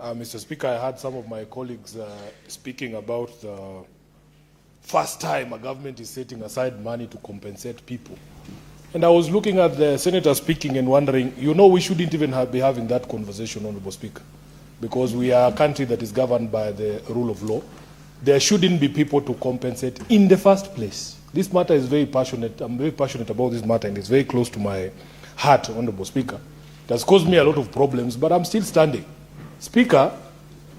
Mr. Speaker, I heard some of my colleagues speaking about the first time a government is setting aside money to compensate people. And I was looking at the senator speaking and wondering, we shouldn't even be having that conversation, Honorable Speaker, because we are a country that is governed by the rule of law. There shouldn't be people to compensate in the first place. This matter is very passionate. I'm very passionate about this matter, and it's very close to my heart, Honorable Speaker. It has caused me a lot of problems, but I'm still standing. Speaker,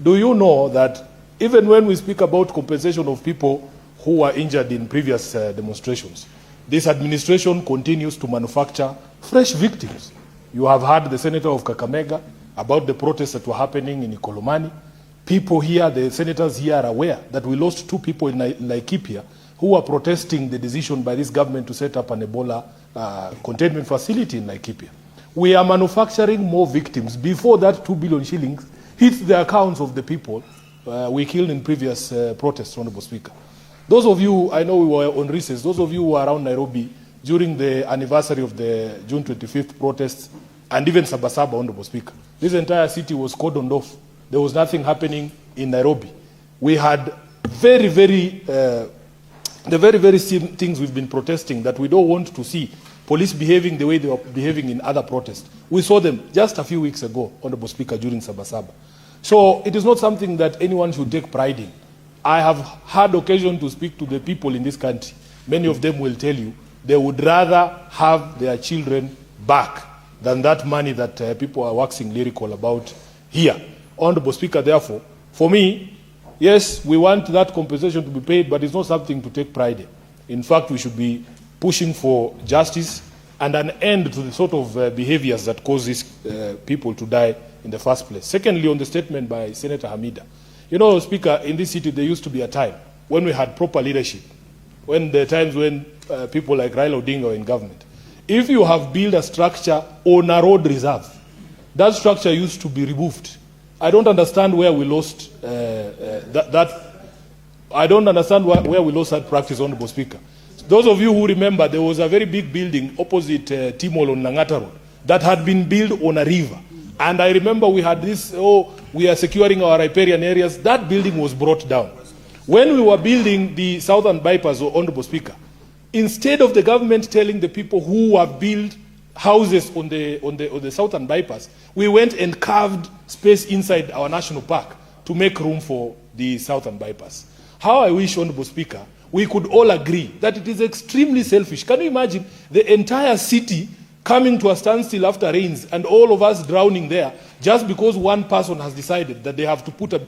do you know that even when we speak about compensation of people who were injured in previous demonstrations, this administration continues to manufacture fresh victims? You have heard the senator of Kakamega about the protests that were happening in Ikolomani. People here, the senators here are aware that we lost 2 people in Laikipia who were protesting the decision by this government to set up an Ebola containment facility in Laikipia. We are manufacturing more victims before that 2 billion shillings hits the accounts of the people we killed in previous protests, Honorable Speaker. Those of you, I know we were on recess, those of you who were around Nairobi during the anniversary of the June 25th protests, and even Sabasaba, Honorable Speaker, this entire city was cordoned off. There was nothing happening in Nairobi. We had the very same things we've been protesting that we don't want to see. Police behaving the way they were behaving in other protests. We saw them just a few weeks ago, Honorable Speaker, during Sabasaba. So it is not something that anyone should take pride in. I have had occasion to speak to the people in this country. Many of them will tell you they would rather have their children back than that money that people are waxing lyrical about here. Honorable Speaker, therefore, for me, yes, we want that compensation to be paid, but it's not something to take pride in. In fact, we should be pushing for justice and an end to the sort of behaviors that cause these people to die in the first place. Secondly, on the statement by Senator Hamida, Speaker, in this city there used to be a time when we had proper leadership, when the times when people like Raila Odinga were in government. If you have built a structure on a road reserve, that structure used to be removed. I don't understand where we lost I don't understand where we lost that practice, Honorable Speaker. Those of you who remember, there was a very big building opposite Timol on Langata Road that had been built on a river. And I remember we had this, we are securing our riparian areas. That building was brought down. When we were building the southern bypass, Honorable Speaker, instead of the government telling the people who have built houses on the southern bypass, we went and carved space inside our national park to make room for the southern bypass. How I wish, Honorable Speaker, we could all agree that it is extremely selfish. Can you imagine the entire city coming to a standstill after rains and all of us drowning there just because one person has decided that they have to put a